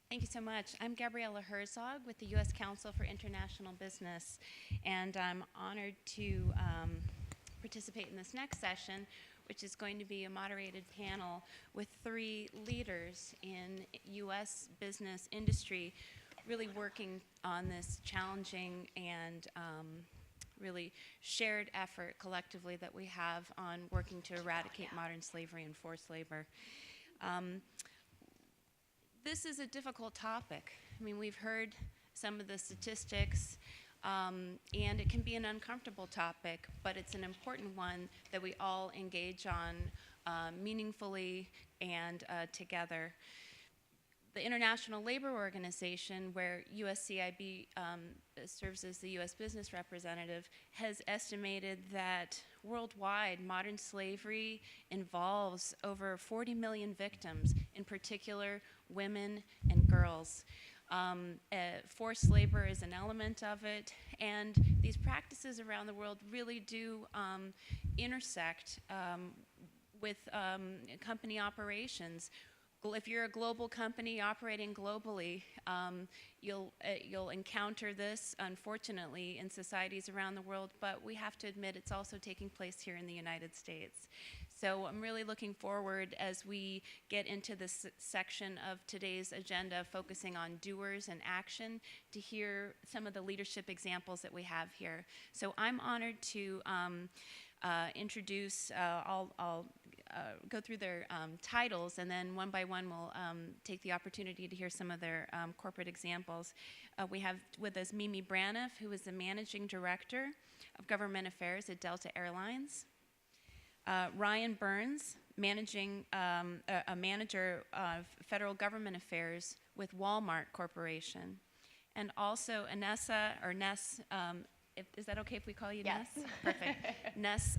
Thank you so much. I'm Gabriella Herzog with the U.S. Council for International Business, and I'm honored to participate in this next session, which is going to be a moderated panel with 3 leaders in U.S. business industry really working on this challenging and really shared effort collectively that we have on working to eradicate modern slavery and forced labor. This is a difficult topic. I mean, we've heard some of the statistics, and it can be an uncomfortable topic, but it's an important one that we all engage on meaningfully and together. The International Labor Organization, where USCIB serves as the U.S. business representative, has estimated that worldwide modern slavery involves over 40 million victims, in particular women and girls. Forced labor is an element of it, and these practices around the world really do intersect with company operations. If you're a global company operating globally, you'll encounter this, unfortunately, in societies around the world, but we have to admit it's also taking place here in the United States. So I'm really looking forward as we get into this section of today's agenda focusing on doers and action to hear some of the leadership examples that we have here. So I'm honored to introduce, I'll go through their titles, and then one by one we'll take the opportunity to hear some of their corporate examples. We have with us Mimi Braniff, who is the Managing Director of Government Affairs at Delta Airlines. Ryan Burns, a manager of Federal Government Affairs with Walmart Corporation. And also Anessa, or Ness, is that okay if we call you Yes. Ness? Perfect. Ness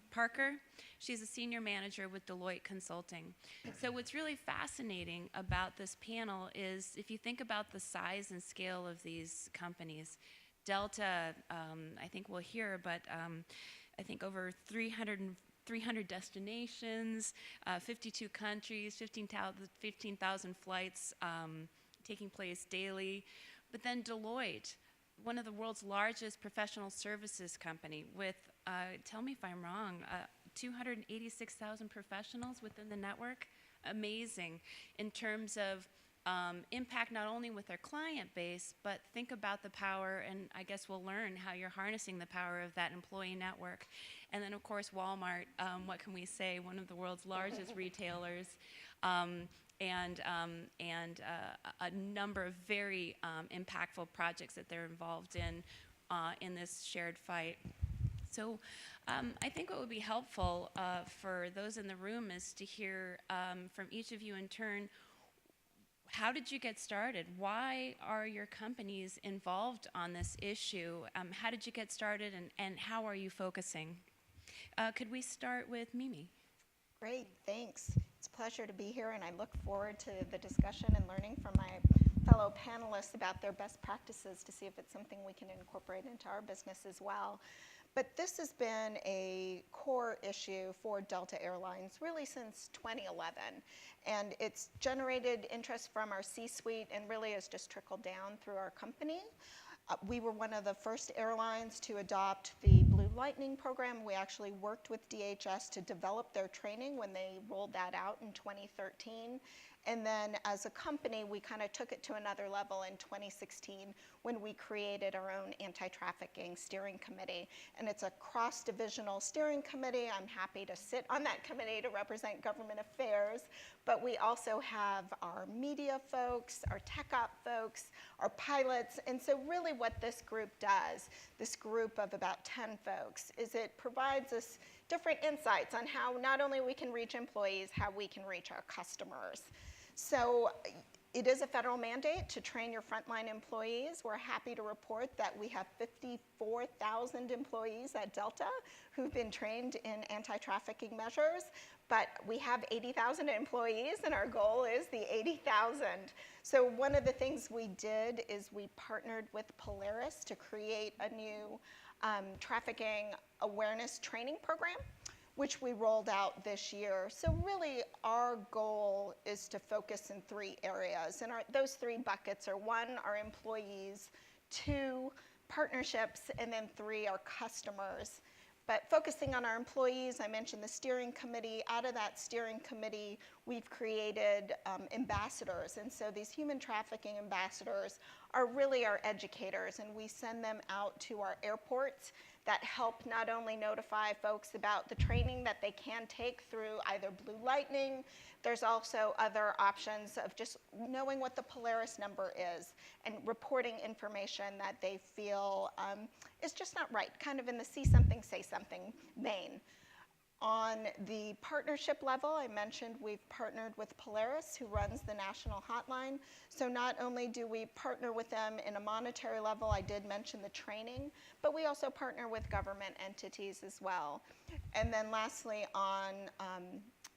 Parker. She's a senior manager with Deloitte Consulting. So what's really fascinating about this panel is if you think about the size and scale of these companies, Delta, I think we'll hear, but I think over 300 destinations, 52 countries, 15,000 flights taking place daily. But then Deloitte, one of the world's largest professional services company with, tell me if I'm wrong, 286,000 professionals within the network. Amazing in terms of impact not only with their client base, but think about the power, and I guess we'll learn how you're harnessing the power of that employee network. And then of course Walmart, what can we say, one of the world's largest retailers, and a number of very impactful projects that they're involved in this shared fight. So I think what would be helpful for those in the room is to hear from each of you in turn, how did you get started? Why are your companies involved on this issue? How did you get started, and how are you focusing? Could we start with Mimi? Great, thanks. It's a pleasure to be here, and I look forward to the discussion and learning from my fellow panelists about their best practices to see if it's something we can incorporate into our business as well. But this has been a core issue for Delta Airlines really since 2011. And it's generated interest from our C-suite and really has just trickled down through our company. We were one of the first airlines to adopt the Blue Lightning program. We actually worked with DHS to develop their training when they rolled that out in 2013. And then as a company, we kind of took it to another level in 2016 when we created our own anti-trafficking steering committee. And it's a cross-divisional steering committee. I'm happy to sit on that committee to represent government affairs. But we also have our media folks, our tech op folks, our pilots. And so really what this group does, this group of about 10 folks, is it provides us different insights on how not only we can reach employees, how we can reach our customers. So it is a federal mandate to train your frontline employees. We're happy to report that we have 54,000 employees at Delta who've been trained in anti-trafficking measures, but we have 80,000 employees, and our goal is the 80,000. So one of the things we did is we partnered with Polaris to create a new trafficking awareness training program. which we rolled out this year. So really, our goal is to focus in 3 areas. And those 3 buckets are 1, our employees, 2, partnerships, and then 3, our customers. But focusing on our employees, I mentioned the steering committee. Out of that steering committee, we've created ambassadors. And so these human trafficking ambassadors are really our educators, and we send them out to our airports that help not only notify folks about the training that they can take through either Blue Lightning. There's also other options of just knowing what the Polaris number is and reporting information that they feel is just not right, kind of in the see something, say something vein. On the partnership level, I mentioned we've partnered with Polaris, who runs the national hotline. So not only do we partner with them in a monetary level, I did mention the training, but we also partner with government entities as well. And then lastly, on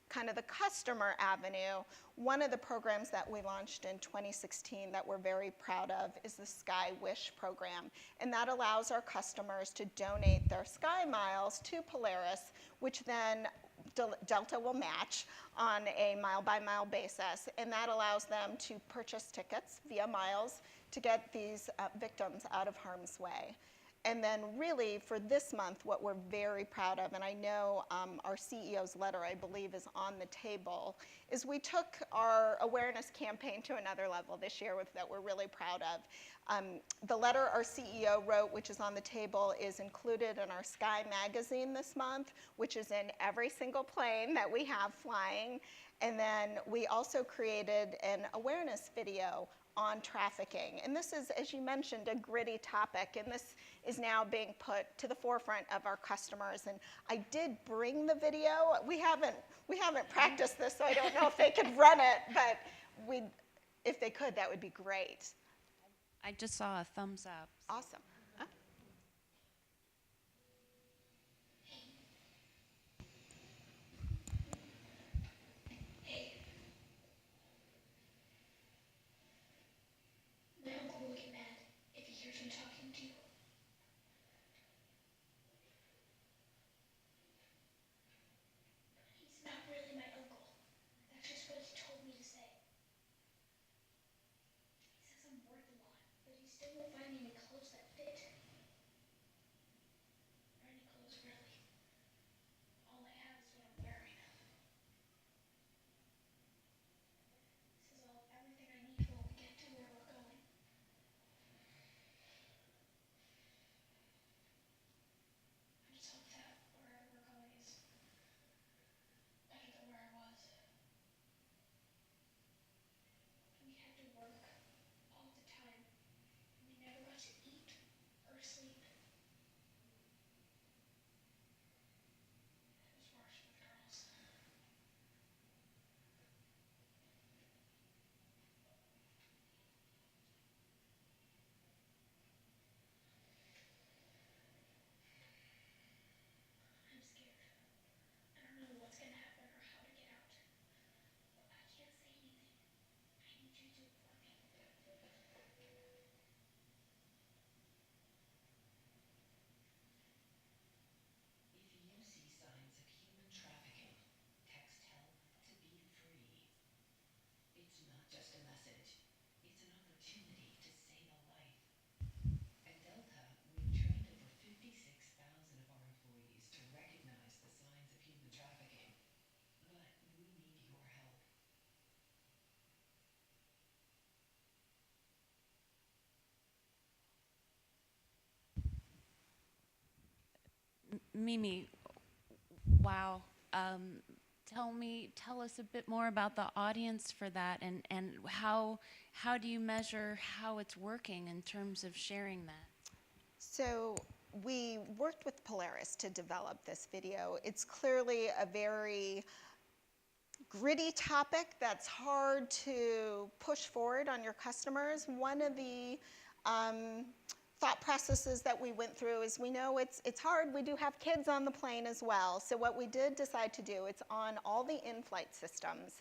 kind of the customer avenue, one of the programs that we launched in 2016 that we're very proud of is the Sky Wish program. And that allows our customers to donate their Sky Miles to Polaris, which then Delta will match on a mile-by-mile basis. And that allows them to purchase tickets via miles to get these victims out of harm's way. And then really for this month, what we're very proud of, and I know our CEO's letter, I believe, is on the table, is we took our awareness campaign to another level this year that we're really proud of. The letter our CEO wrote, which is on the table, is included in our Sky magazine this month, which is in every single plane that we have flying. And then we also created an awareness video on trafficking. And this is, as you mentioned, a gritty topic, and this is now being put to the forefront of our customers. And I did bring the video. We haven't practiced this, so I don't know if they could run it, but if they could, that would be great. I just saw a thumbs up. Awesome. Huh? My uncle will get mad if he hears me talking to you. He's not really my uncle. That's just what he told me to say. He says I'm worth a lot, but he still won't buy me any clothes that fit. Or any clothes, really. All I have is what I'm wearing. He says everything I need when we get to where we're going. I just hope that wherever we're going is better than where I was. We had to work all the time. We never got to eat or sleep. It was worse for the girls. I'm scared. I don't know what's gonna happen or how to get out. I can't say anything. I need you to do it for me. If you see signs of human trafficking, text HELP to be free. It's not just a message, it's an opportunity to save a life. At Delta, we've trained over 56,000 of our employees to recognize the signs of human trafficking. But we need your help. Mimi, wow. Tell us a bit more about the audience for that, and how do you measure how it's working in terms of sharing that? So we worked with Polaris to develop this video. It's clearly a very gritty topic that's hard to push forward on your customers. One of the thought processes that we went through is we know it's hard. We do have kids on the plane as well. So what we did decide to do, it's on all the in-flight systems.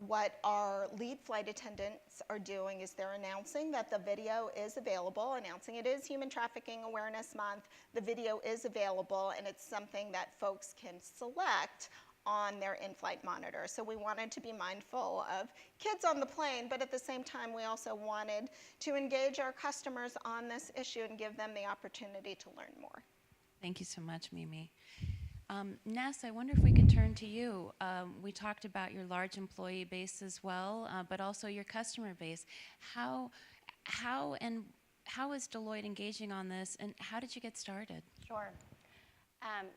what our lead flight attendants are doing is they're announcing that the video is available, announcing it is Human Trafficking Awareness Month. The video is available, and it's something that folks can select on their in-flight monitor. So we wanted to be mindful of kids on the plane, but at the same time, we also wanted to engage our customers on this issue and give them the opportunity to learn more. Thank you so much, Mimi. Ness, I wonder if we could turn to you. We talked about your large employee base as well, but also your customer base. How is Deloitte engaging on this, and how did you get started? Sure.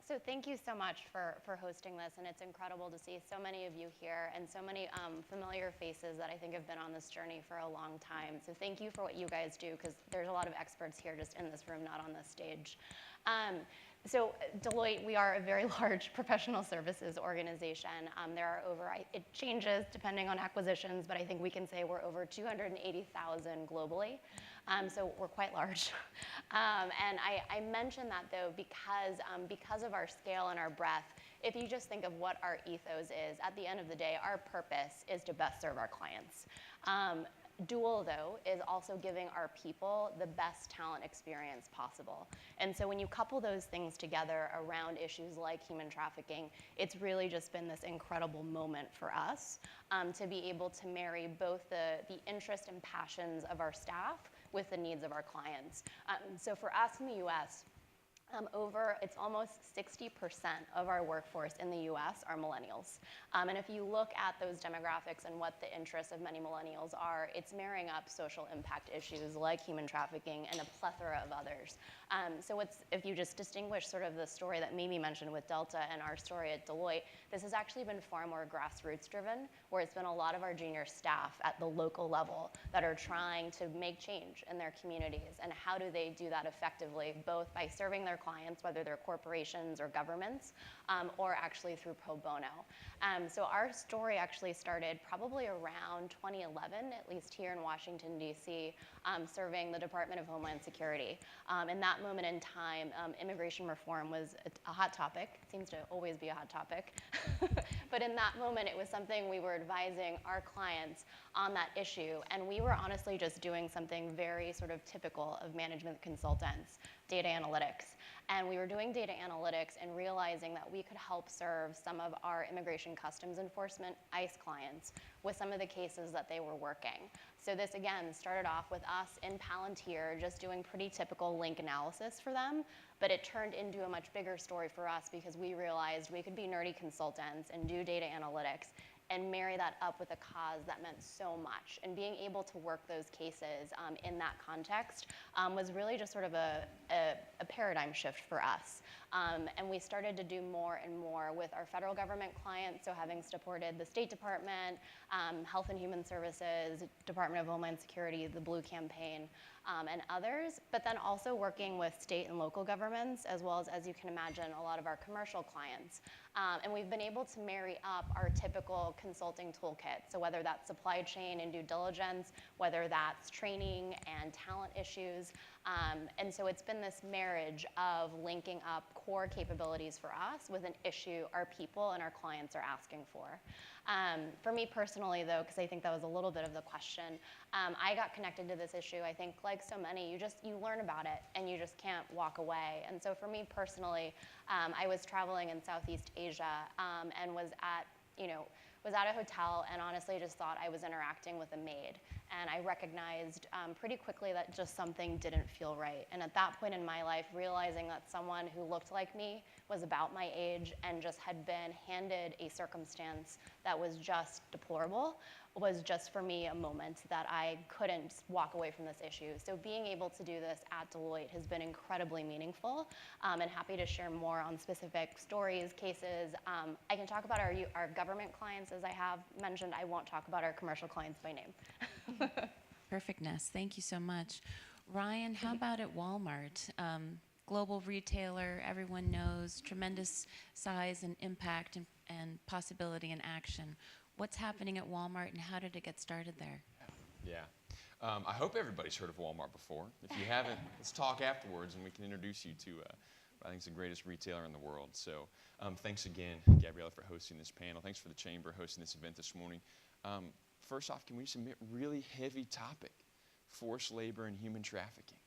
So thank you so much for hosting this, and it's incredible to see so many of you here and so many familiar faces that I think have been on this journey for a long time. So thank you for what you guys do, because there's a lot of experts here just in this room, not on this stage. So Deloitte, we are a very large professional services organization. There are it changes depending on acquisitions, but I think we can say we're over 280,000 globally. So we're quite large. And I mention that though because of our scale and our breadth. If you just think of what our ethos is, at the end of the day, our purpose is to best serve our clients. Dual, though, is also giving our people the best talent experience possible. And so when you couple those things together around issues like human trafficking, it's really just been this incredible moment for us to be able to marry both the interests and passions of our staff with the needs of our clients. So for us in the US, it's almost 60% of our workforce in the US are millennials. And if you look at those demographics and what the interests of many millennials are, it's marrying up social impact issues like human trafficking and a plethora of others. So if you just distinguish sort of the story that Mimi mentioned with Delta and our story at Deloitte, this has actually been far more grassroots driven, where it's been a lot of our junior staff at the local level that are trying to make change in their communities. And how do they do that effectively, both by serving their clients, whether they're corporations or governments, or actually through pro bono. So our story actually started probably around 2011, at least here in Washington, D.C., serving the Department of Homeland Security. In that moment in time, immigration reform was a hot topic. It seems to always be a hot topic. But in that moment, it was something we were advising our clients on that issue. And we were honestly just doing something very sort of typical of management consultants, data analytics. And we were doing data analytics and realizing that we could help serve some of our immigration customs enforcement ICE clients with some of the cases that they were working. So this, again, started off with us in Palantir just doing pretty typical link analysis for them, but it turned into a much bigger story for us because we realized we could be nerdy consultants and do data analytics and marry that up with a cause that meant so much. And being able to work those cases in that context was really just sort of a paradigm shift for us. And we started to do more and more with our federal government clients, so having supported the State Department, Health and Human Services, Department of Homeland Security, the Blue Campaign, and others, but then also working with state and local governments, as well as you can imagine, a lot of our commercial clients. And we've been able to marry up our typical consulting toolkit. So whether that's supply chain and due diligence, whether that's training and talent issues. And so it's been this marriage of linking up core capabilities for us with an issue our people and our clients are asking for. For me personally, though, because I think that was a little bit of the question, I got connected to this issue. I think, like so many, you learn about it and you just can't walk away. And so for me personally, I was traveling in Southeast Asia and was at a hotel and honestly just thought I was interacting with a maid. And I recognized pretty quickly that just something didn't feel right. And at that point in my life, realizing that someone who looked like me was about my age and just had been handed a circumstance that was just deplorable was just for me a moment that I couldn't walk away from this issue. So being able to do this at Deloitte has been incredibly meaningful, and happy to share more on specific stories, cases. I can talk about our government clients, as I have mentioned. I won't talk about our commercial clients by name. Perfectness. Thank you so much. Ryan, how about at Walmart? Global retailer, everyone knows, tremendous size and impact and possibility and action. What's happening at Walmart and how did it get started there? Yeah. I hope everybody's heard of Walmart before. If you haven't, let's talk afterwards and we can introduce you to I think it's the greatest retailer in the world. So thanks again, Gabriella, for hosting this panel. Thanks for the Chamber hosting this event this morning. First off, can we just admit, really heavy topic, forced labor and human trafficking.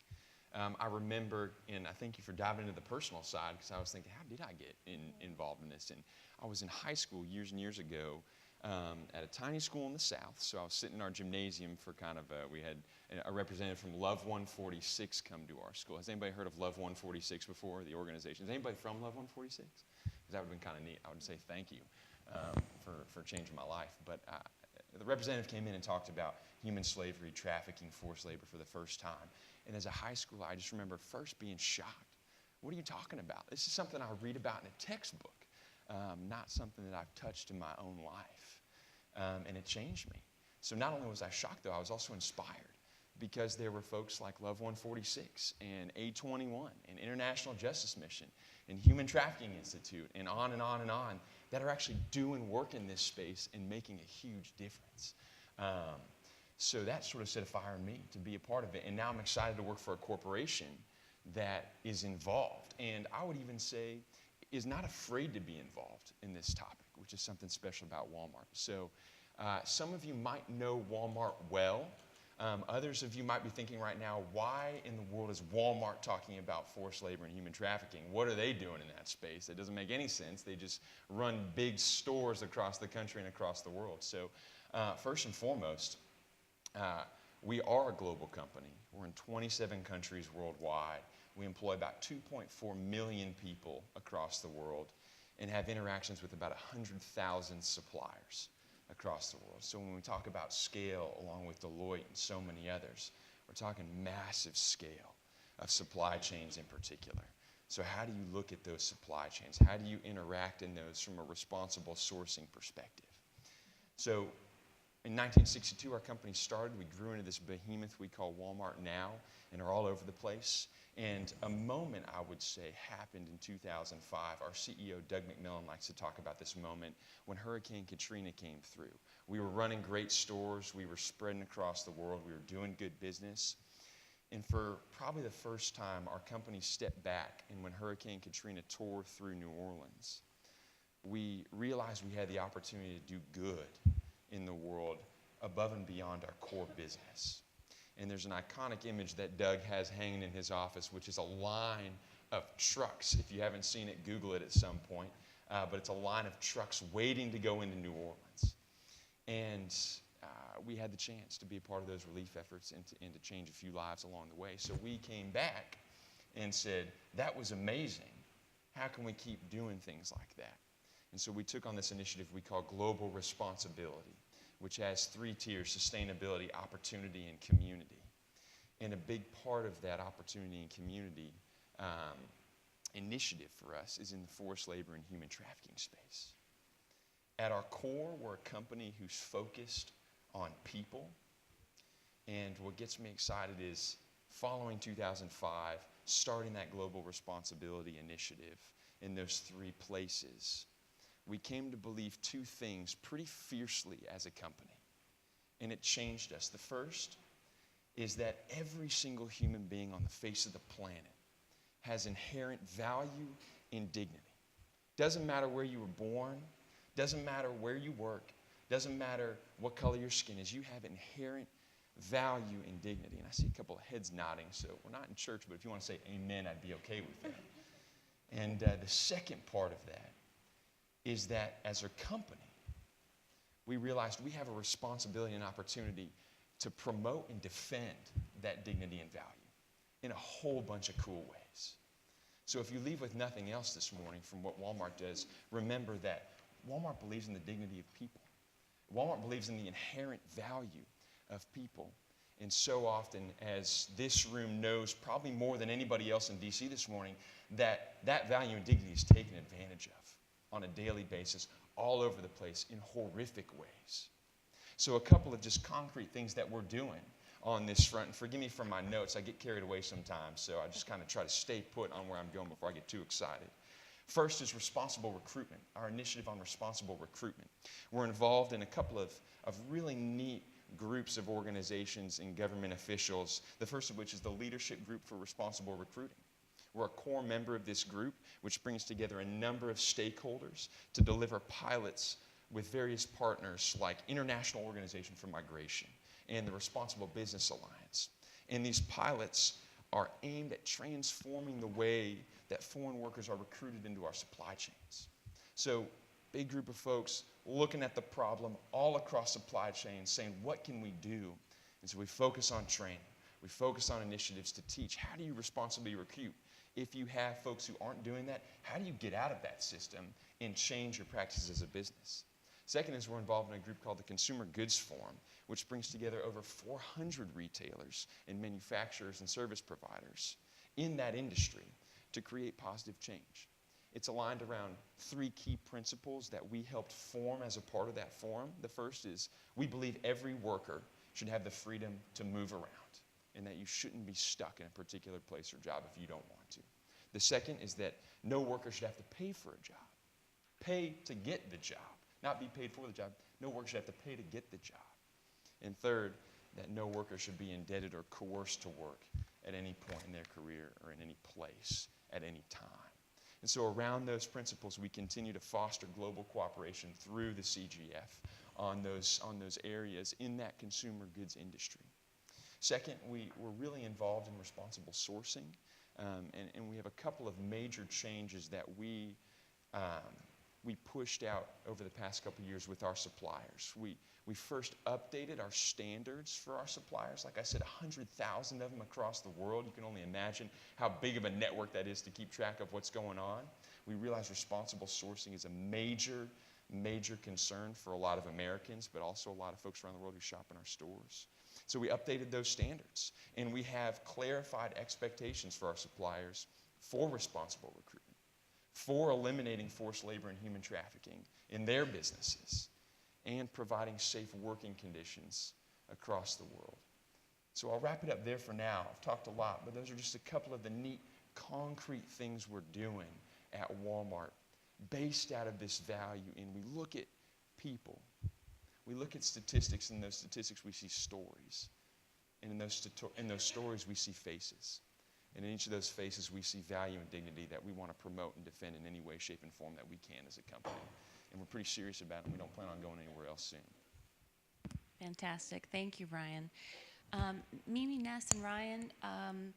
I remember, and I thank you for diving into the personal side, because I was thinking, how did I get involved in this? And I was in high school years and years ago at a tiny school in the South. So I was sitting in our gymnasium for kind of, we had a representative from Love 146 come to our school. Has anybody heard of Love 146 before, the organization? Is anybody from Love 146? Because that would have been kind of neat. I would say thank you for changing my life. But the representative came in and talked about human slavery, trafficking, forced labor for the first time. And as a high schooler, I just remember first being shocked. What are you talking about? This is something I read about in a textbook, not something that I've touched in my own life. And it changed me. So not only was I shocked, though, I was also inspired, because there were folks like Love 146 and A21 and International Justice Mission and Human Trafficking Institute and on and on and on that are actually doing work in this space and making a huge difference. So that sort of set a fire in me to be a part of it. And now I'm excited to work for a corporation that is involved, and I would even say is not afraid to be involved in this topic, which is something special about Walmart. So some of you might know Walmart well. Others of you might be thinking right now, why in the world is Walmart talking about forced labor and human trafficking? What are they doing in that space? It doesn't make any sense. They just run big stores across the country and across the world. So first and foremost, we are a global company. We're in 27 countries worldwide. We employ about 2.4 million people across the world and have interactions with about 100,000 suppliers across the world. So when we talk about scale, along with Deloitte and so many others, we're talking massive scale of supply chains in particular. So how do you look at those supply chains? How do you interact in those from a responsible sourcing perspective? So in 1962, our company started. We grew into this behemoth we call Walmart now and are all over the place. And a moment, I would say, happened in 2005. Our CEO, Doug McMillan, likes to talk about this moment when Hurricane Katrina came through. We were running great stores. We were spreading across the world. We were doing good business. And for probably the first time, our company stepped back. And when Hurricane Katrina tore through New Orleans, we realized we had the opportunity to do good in the world above and beyond our core business. And there's an iconic image that Doug has hanging in his office, which is a line of trucks. If you haven't seen it, Google it at some point. But it's a line of trucks waiting to go into New Orleans. And we had the chance to be a part of those relief efforts and to change a few lives along the way. So we came back and said, that was amazing. How can we keep doing things like that? And so we took on this initiative we call Global Responsibility, which has 3 tiers: sustainability, opportunity, and community. And a big part of that opportunity and community initiative for us is in the forced labor and human trafficking space. At our core, we're a company who's focused on people. And what gets me excited is following 2005, starting that Global Responsibility initiative in those 3 places, we came to believe 2 things pretty fiercely as a company, and it changed us. The first is that every single human being on the face of the planet has inherent value and dignity. Doesn't matter where you were born, doesn't matter where you work, doesn't matter what color your skin is, you have inherent value and dignity. And I see a couple of heads nodding, so we're not in church, but if you want to say amen, I'd be okay with that. And the second part of that is that as a company, we realized we have a responsibility and opportunity to promote and defend that dignity and value in a whole bunch of cool ways. So if you leave with nothing else this morning from what Walmart does, remember that Walmart believes in the dignity of people. Walmart believes in the inherent value of people. And so often, as this room knows, probably more than anybody else in DC this morning, that value and dignity is taken advantage of on a daily basis all over the place in horrific ways. So a couple of just concrete things that we're doing on this front, and forgive me for my notes, I get carried away sometimes, so I just kind of try to stay put on where I'm going before I get too excited. First is responsible recruitment, our initiative on responsible recruitment. We're involved in a couple of really neat groups of organizations and government officials, the first of which is the Leadership Group for Responsible Recruiting, We're a core member of this group, which brings together a number of stakeholders to deliver pilots with various partners like International Organization for Migration and the Responsible Business Alliance. And these pilots are aimed at transforming the way that foreign workers are recruited into our supply chains. So, big group of folks looking at the problem all across supply chains, saying, what can we do? And so we focus on training. We focus on initiatives to teach. How do you responsibly recruit? If you have folks who aren't doing that, how do you get out of that system and change your practices as a business? Second is we're involved in a group called the Consumer Goods Forum, which brings together over 400 retailers and manufacturers and service providers in that industry to create positive change. It's aligned around 3 key principles that we helped form as a part of that forum. The first is we believe every worker should have the freedom to move around and that you shouldn't be stuck in a particular place or job if you don't want to. The second is that no worker should have to pay for a job. Pay to get the job, not be paid for the job. No worker should have to pay to get the job. And third, that no worker should be indebted or coerced to work at any point in their career or in any place at any time. And so around those principles, we continue to foster global cooperation through the CGF on those areas in that consumer goods industry. Second, we're really involved in responsible sourcing, and we have a couple of major changes that we pushed out over the past couple of years with our suppliers. We first updated our standards for our suppliers. Like I said, 100,000 of them across the world. You can only imagine how big of a network that is to keep track of what's going on. We realize responsible sourcing is a major, major concern for a lot of Americans, but also a lot of folks around the world who shop in our stores. So we updated those standards, and we have clarified expectations for our suppliers for responsible recruitment, for eliminating forced labor and human trafficking in their businesses, and providing safe working conditions across the world. So I'll wrap it up there for now. I've talked a lot, but those are just a couple of the neat, concrete things we're doing at Walmart based out of this value. And we look at people. We look at statistics, and in those statistics we see stories. And in those stories we see faces. And in each of those faces we see value and dignity that we want to promote and defend in any way, shape, and form that we can as a company. And we're pretty serious about it, and we don't plan on going anywhere else soon. Fantastic. Thank you, Ryan. Mimi, Ness, and Ryan,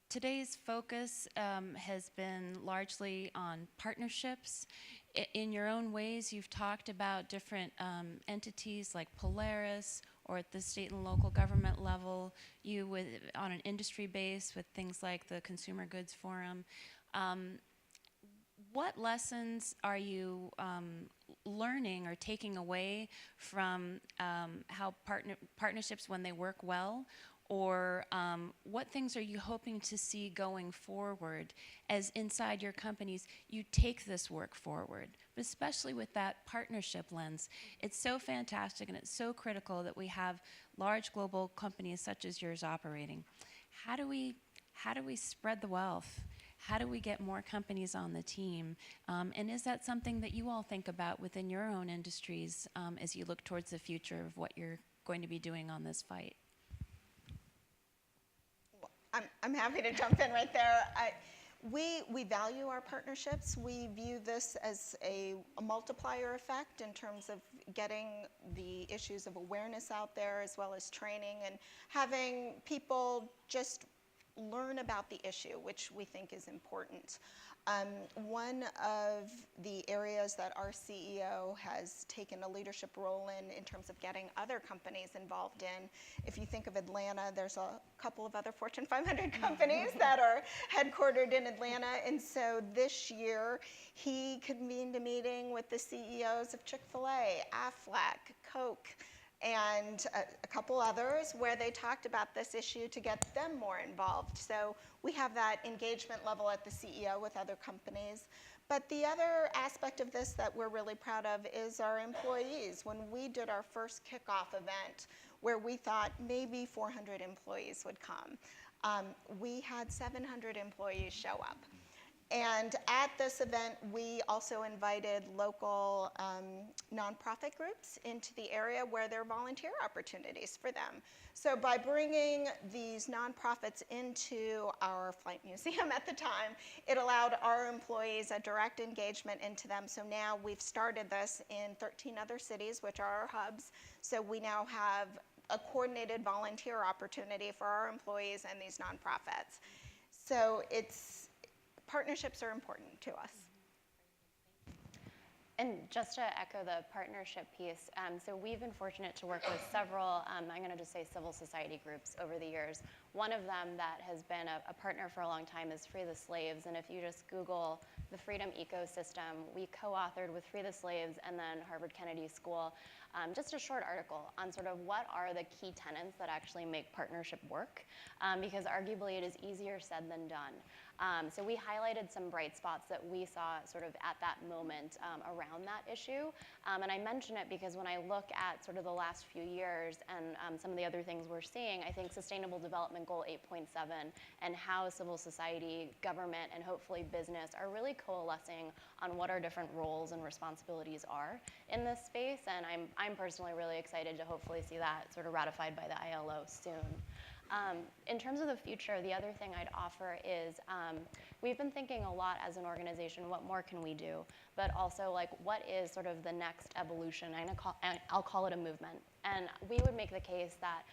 today's focus has been largely on partnerships. In your own ways, you've talked about different entities like Polaris, or at the state and local government level, on an industry base with things like the Consumer Goods Forum. What lessons are you learning or taking away from how partnerships, when they work well, or what things are you hoping to see going forward as inside your companies you take this work forward, but especially with that partnership lens? It's so fantastic and it's so critical that we have large global companies such as yours operating. How do we spread the wealth? How do we get more companies on the team? And is that something that you all think about within your own industries as you look towards the future of what you're going to be doing on this fight? I'm happy to jump in right there. We value our partnerships. We view this as a multiplier effect in terms of getting the issues of awareness out there, as well as training and having people just learn about the issue, which we think is important. One of the areas that our CEO has taken a leadership role in terms of getting other companies involved in, if you think of Atlanta, there's a couple of other Fortune 500 companies that are headquartered in Atlanta, and so this year he convened a meeting with the CEOs of Chick-fil-A, Aflac, Coke, and a couple others where they talked about this issue to get them more involved. So we have that engagement level at the CEO with other companies. But the other aspect of this that we're really proud of is our employees. When we did our first kickoff event where we thought maybe 400 employees would come, we had 700 employees show up. And at this event, we also invited local nonprofit groups into the area where there are volunteer opportunities for them. So by bringing these nonprofits into our flight museum at the time, it allowed our employees a direct engagement into them. So now we've started this in 13 other cities, which are our hubs. So we now have a coordinated volunteer opportunity for our employees and these nonprofits. So partnerships are important to us. And just to echo the partnership piece, so we've been fortunate to work with several, I'm going to just say civil society groups over the years. One of them that has been a partner for a long time is Free the Slaves. And if you just Google the freedom ecosystem, we co-authored with Free the Slaves and then Harvard Kennedy School just a short article on sort of what are the key tenets that actually make partnership work, because arguably it is easier said than done. So we highlighted some bright spots that we saw sort of at that moment around that issue. And I mention it because when I look at sort of the last few years and some of the other things we're seeing, I think Sustainable Development Goal 8.7 and how civil society, government, and hopefully business are really coalescing on what our different roles and responsibilities are in this space. And I'm personally really excited to hopefully see that sort of ratified by the ILO soon. In terms of the future, the other thing I'd offer is we've been thinking a lot as an organization, what more can we do? But also, like, what is sort of the next evolution? I'll call it a movement. And we would make the case that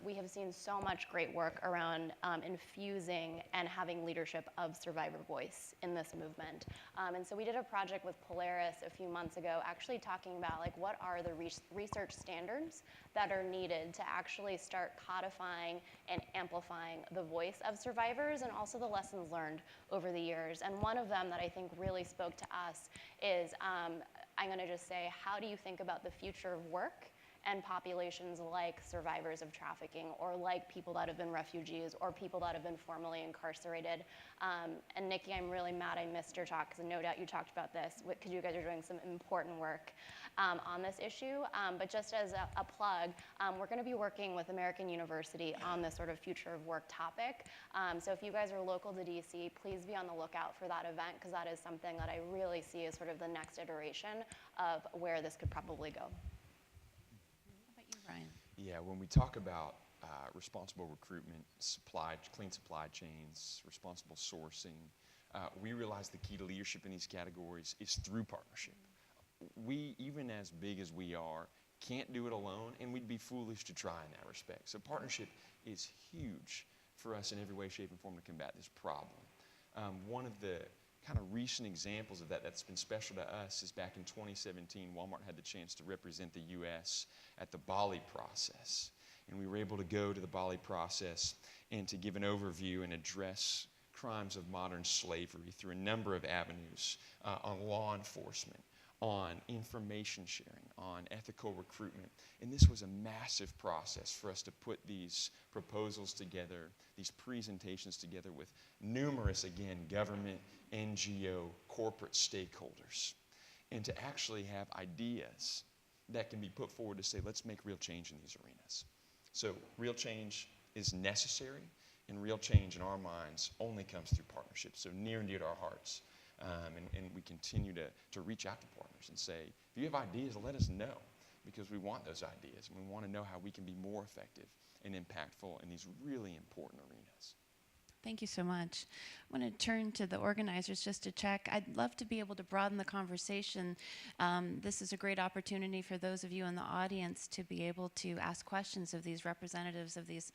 we have seen so much great work around infusing and having leadership of survivor voice in this movement. And so we did a project with Polaris a few months ago actually talking about, like, what are the research standards that are needed to actually start codifying and amplifying the voice of survivors and also the lessons learned over the years. And one of them that I think really spoke to us is, I'm going to just say, how do you think about the future of work and populations like survivors of trafficking or like people that have been refugees or people that have been formerly incarcerated? And Nikki, I'm really mad I missed your talk because no doubt you talked about this because you guys are doing some important work on this issue. But just as a plug, we're going to be working with American University on this sort of future of work topic. So if you guys are local to DC, please be on the lookout for that event because that is something that I really see as sort of the next iteration of where this could probably go. Ryan. Yeah, when we talk about responsible recruitment, clean supply chains, responsible sourcing, we realize the key to leadership in these categories is through partnership. We, even as big as we are, can't do it alone, and we'd be foolish to try in that respect. So partnership is huge for us in every way, shape, and form to combat this problem. One of the kind of recent examples of that that's been special to us is back in 2017, Walmart had the chance to represent the U.S. at the Bali process. And we were able to go to the Bali process and to give an overview and address crimes of modern slavery through a number of avenues on law enforcement, on information sharing, on ethical recruitment. And this was a massive process for us to put these proposals together, these presentations together with numerous, again, government, NGO, corporate stakeholders, and to actually have ideas that can be put forward to say, let's make real change in these arenas. So real change is necessary, and real change in our minds only comes through partnerships, so near and dear to our hearts. And we continue to reach out to partners and say, if you have ideas, let us know, because we want those ideas, and we want to know how we can be more effective and impactful in these really important arenas. Thank you so much. I want to turn to the organizers just to check. I'd love to be able to broaden the conversation. This is a great opportunity for those of you in the audience to be able to ask questions of these representatives of these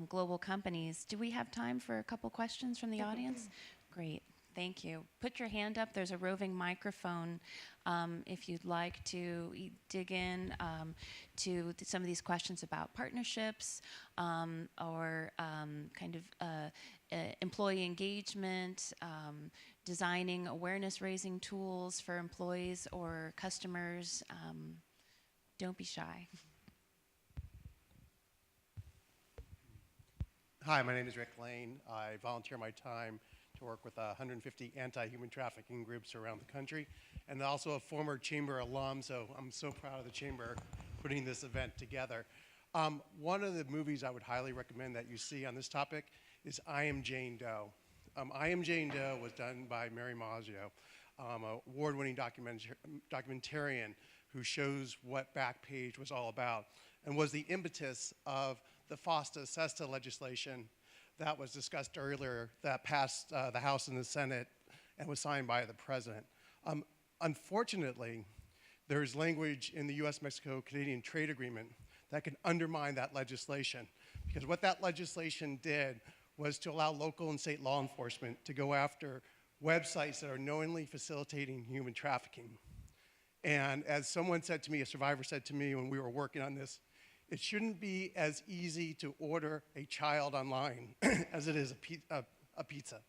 global companies. Do we have time for a couple questions from the audience? Great. Thank you. Put your hand up. There's a roving microphone if you'd like to dig in to some of these questions about partnerships or kind of employee engagement, designing awareness-raising tools for employees or customers. Don't be shy. Hi, my name is Rick Lane. I volunteer my time to work with 150 anti-human trafficking groups around the country, and also a former Chamber alum, so I'm so proud of the Chamber putting this event together. One of the movies I would highly recommend that you see on this topic is I Am Jane Doe. I Am Jane Doe was done by Mary Maggio, an award-winning documentarian who shows what Backpage was all about and was the impetus of the FOSTA-SESTA legislation that was discussed earlier that passed the House and the Senate and was signed by the President. Unfortunately, there is language in the US-Mexico-Canadian trade agreement that can undermine that legislation, because what that legislation did was to allow local and state law enforcement to go after websites that are knowingly facilitating human trafficking. And as someone said to me, a survivor said to me when we were working on this, it shouldn't be as easy to order a child online as it is a pizza.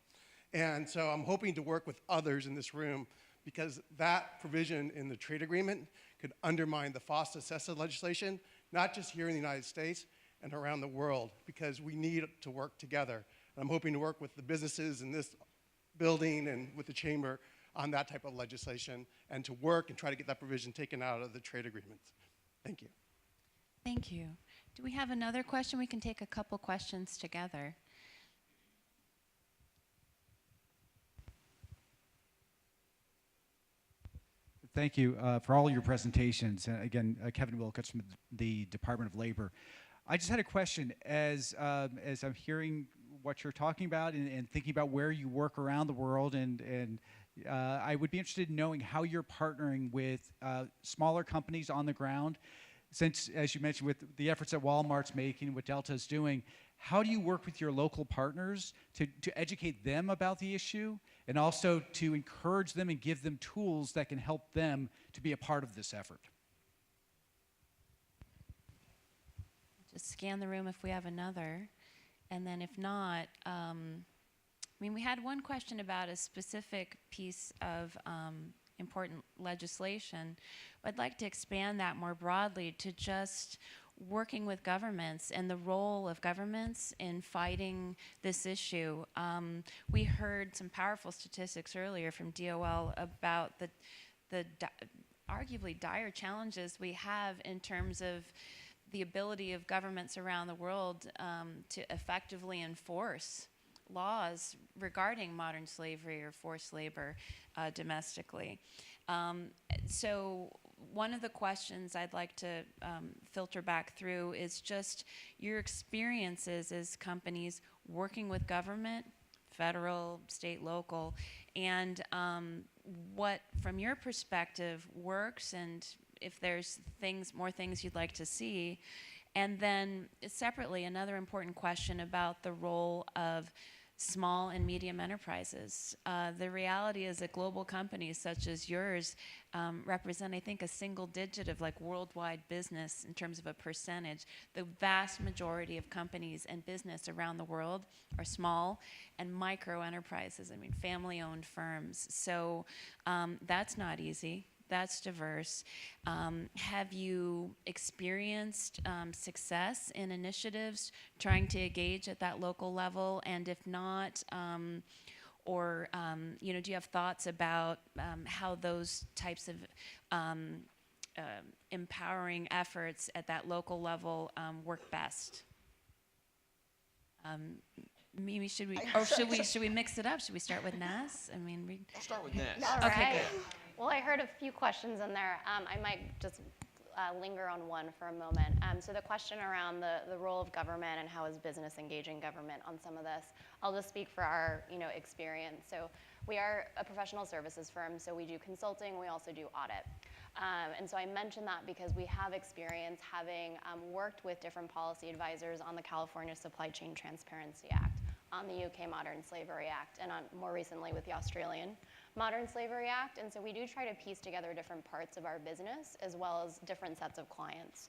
And so I'm hoping to work with others in this room, because that provision in the trade agreement could undermine the FOSTA-SESTA legislation, not just here in the United States and around the world, because we need to work together. And I'm hoping to work with the businesses in this building and with the chamber on that type of legislation, and to work and try to get that provision taken out of the trade agreements. Thank you. Thank you. Do we have another question? We can take a couple questions together. Thank you for all your presentations. Again, Kevin Wilkins from the Department of Labor. I just had a question. As I'm hearing what you're talking about and thinking about where you work around the world, and I would be interested in knowing how you're partnering with smaller companies on the ground. Since, as you mentioned, with the efforts that Walmart's making, what Delta's doing, how do you work with your local partners to educate them about the issue, and also to encourage them and give them tools that can help them to be a part of this effort? Just scan the room if we have another. And then if not, I mean, we had one question about a specific piece of important legislation. I'd like to expand that more broadly to just working with governments and the role of governments in fighting this issue. We heard some powerful statistics earlier from DOL about the arguably dire challenges we have in terms of the ability of governments around the world to effectively enforce laws regarding modern slavery or forced labor domestically. So one of the questions I'd like to filter back through is just your experiences as companies working with government, federal, state, local, and what, from your perspective, works, and if there's more things you'd like to see. And then separately, another important question about the role of small and medium enterprises. The reality is that global companies such as yours represent, I think, a single digit of like worldwide business in terms of a percentage. The vast majority of companies and business around the world are small and micro enterprises, I mean, family-owned firms. So that's not easy. That's diverse. Have you experienced success in initiatives trying to engage at that local level? And if not, do you have thoughts about how those types of empowering efforts at that local level work best? Mimi, should we mix it up? Should we start with Nas? I mean, I'll start with Ness. All Okay, right. good. Well, I heard a few questions in there. I might just linger on one for a moment. So the question around the role of government and how is business engaging government on some of this. I'll just speak for our experience. So we are a professional services firm, so we do consulting, we also do audit. And so I mention that because we have experience having worked with different policy advisors on the California Supply Chain Transparency Act, on the UK Modern Slavery Act, and more recently with the Australian Modern Slavery Act. And so we do try to piece together different parts of our business as well as different sets of clients.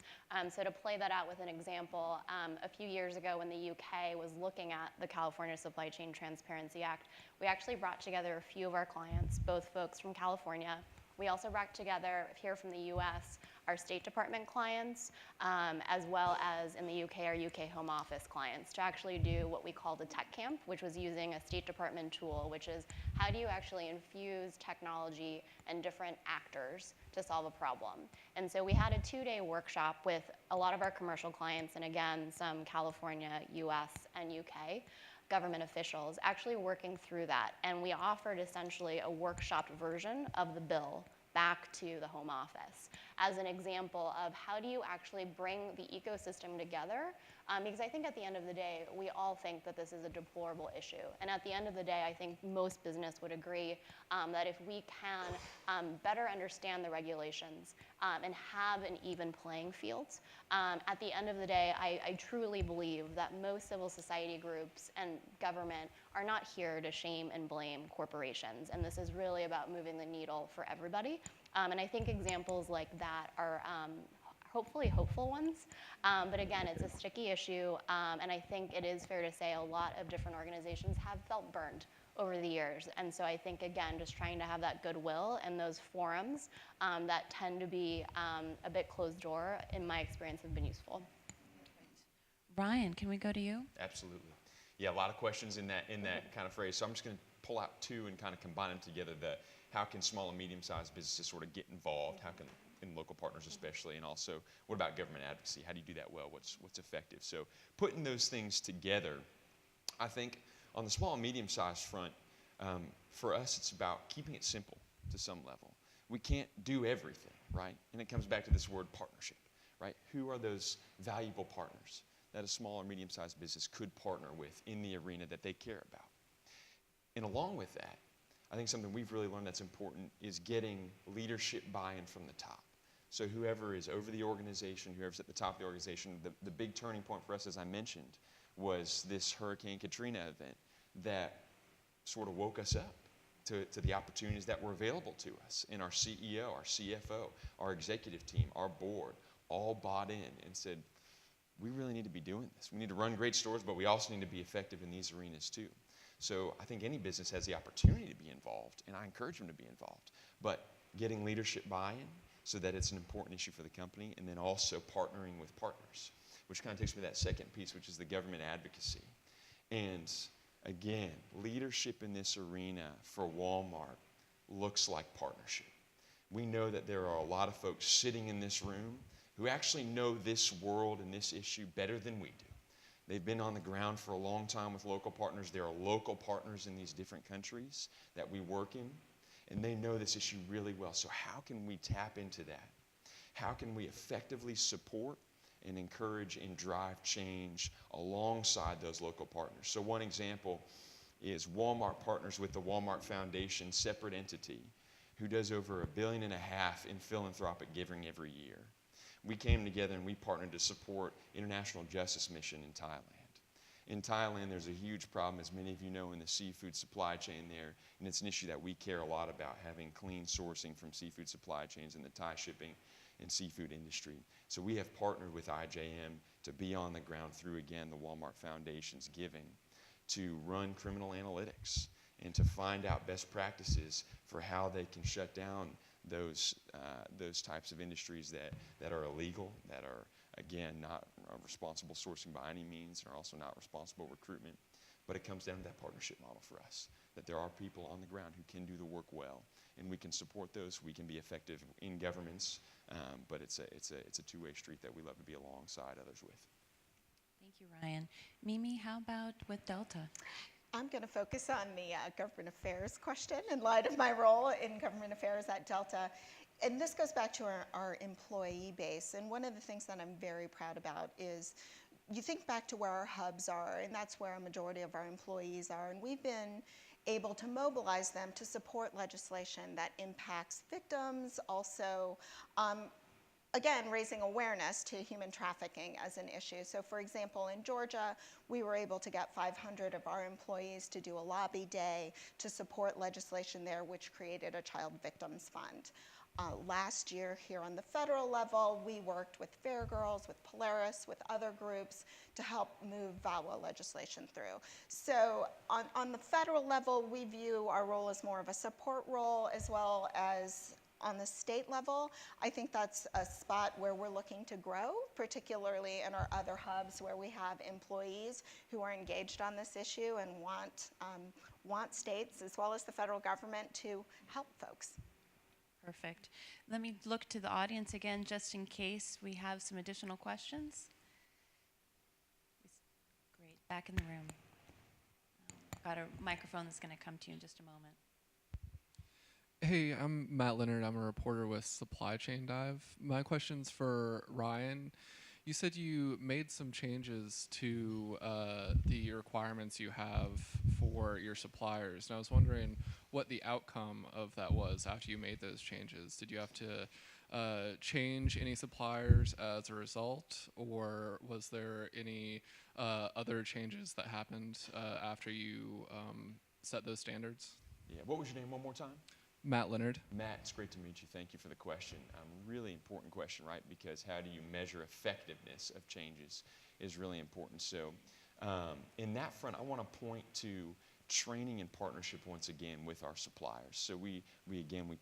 So to play that out with an example, a few years ago when the UK was looking at the California Supply Chain Transparency Act, we actually brought together a few of our clients, both folks from California. We also brought together, here from the US, our State Department clients, as well as in the UK, our UK Home Office clients, to actually do what we called a tech camp, which was using a State Department tool, which is how do you actually infuse technology and different actors to solve a problem. And so we had a 2-day workshop with a lot of our commercial clients, and again, some California, US, and UK. government officials, actually working through that. And we offered essentially a workshop version of the bill back to the Home Office as an example of how do you actually bring the ecosystem together, because I think at the end of the day, we all think that this is a deplorable issue. And at the end of the day, I think most business would agree that if we can better understand the regulations and have an even playing field, at the end of the day, I truly believe that most civil society groups and government are not here to shame and blame corporations. And this is really about moving the needle for everybody. And I think examples like that are hopefully hopeful ones. But again, it's a sticky issue. And I think it is fair to say a lot of different organizations have felt burned over the years. And so I think, again, just trying to have that goodwill and those forums that tend to be a bit closed door, in my experience, have been useful. Ryan, can we go to you? Absolutely. Yeah, a lot of questions in that kind of phrase. So I'm just going to pull out two and kind of combine them together. How can small and medium-sized businesses sort of get involved? How can, in local partners especially, and also what about government advocacy? How do you do that well? What's effective? So putting those things together, I think on the small and medium-sized front, for us it's about keeping it simple to some level. We can't do everything, right? And it comes back to this word partnership, right? Who are those valuable partners that a small or medium-sized business could partner with in the arena that they care about? And along with that, I think something we've really learned that's important is getting leadership buy-in from the top. So whoever is over the organization, whoever's at the top of the organization, the big turning point for us, as I mentioned, was this Hurricane Katrina event that sort of woke us up to the opportunities that were available to us. And our CEO, our CFO, our executive team, our board, all bought in and said, we really need to be doing this. We need to run great stores, but we also need to be effective in these arenas too. So I think any business has the opportunity to be involved, and I encourage them to be involved. But getting leadership buy-in so that it's an important issue for the company, and then also partnering with partners, which kind of takes me to that second piece, which is the government advocacy. And again, leadership in this arena for Walmart looks like partnership. We know that there are a lot of folks sitting in this room who actually know this world and this issue better than we do. They've been on the ground for a long time with local partners. There are local partners in these different countries that we work in, and they know this issue really well. So how can we tap into that? How can we effectively support and encourage and drive change alongside those local partners? So one example is Walmart partners with the Walmart Foundation, separate entity, who does over $1.5 billion in philanthropic giving every year. We came together and we partnered to support International Justice Mission in Thailand. In Thailand, there's a huge problem, as many of you know, in the seafood supply chain there, and it's an issue that we care a lot about, having clean sourcing from seafood supply chains in the Thai shipping and seafood industry. So we have partnered with IJM to be on the ground through, again, the Walmart Foundation's giving, to run criminal analytics and to find out best practices for how they can shut down those types of industries that are illegal, that are, again, not responsible sourcing by any means, and are also not responsible recruitment. But it comes down to that partnership model for us, that there are people on the ground who can do the work well, and we can support those. We can be effective in governments, but it's a two-way street that we love to be alongside others with. Thank you, Ryan. Mimi, how about with Delta? I'm going to focus on the government affairs question in light of my role in government affairs at Delta. And this goes back to our employee base. And one of the things that I'm very proud about is you think back to where our hubs are, and that's where a majority of our employees are. And we've been able to mobilize them to support legislation that impacts victims, also again, raising awareness to human trafficking as an issue. So for example, in Georgia, we were able to get 500 of our employees to do a lobby day to support legislation there, which created a child victims fund. Last year, here on the federal level, we worked with Fair Girls, with Polaris, with other groups to help move VAWA legislation through. So on the federal level, we view our role as more of a support role, as well as on the state level. I think that's a spot where we're looking to grow, particularly in our other hubs where we have employees who are engaged on this issue and want states as well as the federal government to help folks. Perfect. Let me look to the audience again, just in case we have some additional questions. Great. Back in the room. Got a microphone that's going to come to you in just a moment. Hey, I'm Matt Leonard. I'm a reporter with Supply Chain Dive. My question's for Ryan. You said you made some changes to the requirements you have for your suppliers, and I was wondering what the outcome of that was after you made those changes. Did you have to change any suppliers as a result, or was there any other changes that happened after you set those standards? Yeah. What was your name one more time? Matt Leonard. Matt, it's great to meet you. Thank you for the question. Really important question, right? Because how do you measure effectiveness of changes is really important. So in that front, I want to point to training and partnership once again with our suppliers. So we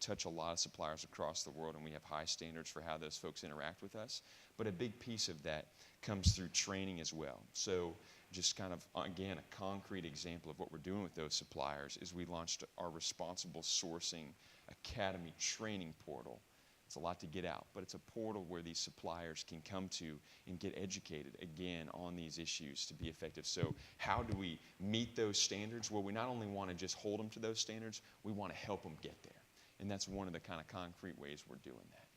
touch a lot of suppliers across the world, and we have high standards for how those folks interact with us. But a big piece of that comes through training as well. So just kind of, again, a concrete example of what we're doing with those suppliers is we launched our Responsible Sourcing Academy training portal. It's a lot to get out, but it's a portal where these suppliers can come to and get educated, again, on these issues to be effective. So how do we meet those standards? Well, we not only want to just hold them to those standards, we want to help them get there. And that's one of the kind of concrete ways we're doing that.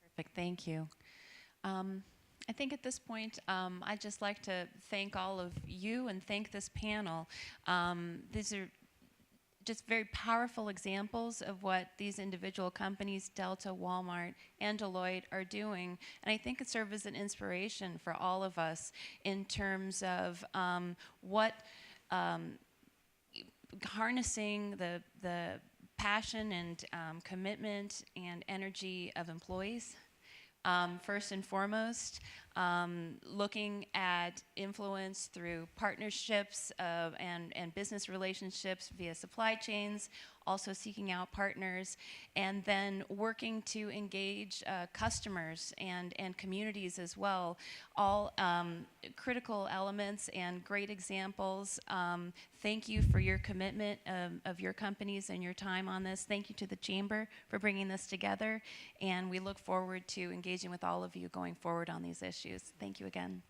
Perfect, thank you. I think at this point, I'd just like to thank all of you and thank this panel. These are just very powerful examples of what these individual companies, Delta, Walmart, and Deloitte, are doing. And I think it serves as an inspiration for all of us in terms of what harnessing the passion and commitment and energy of employees. First and foremost, looking at influence through partnerships and business relationships via supply chains, also seeking out partners, and then working to engage customers and communities as well. All critical elements and great examples. Thank you for your commitment of your companies and your time on this. Thank you to the Chamber for bringing this together, and we look forward to engaging with all of you going forward on these issues. Thank you again.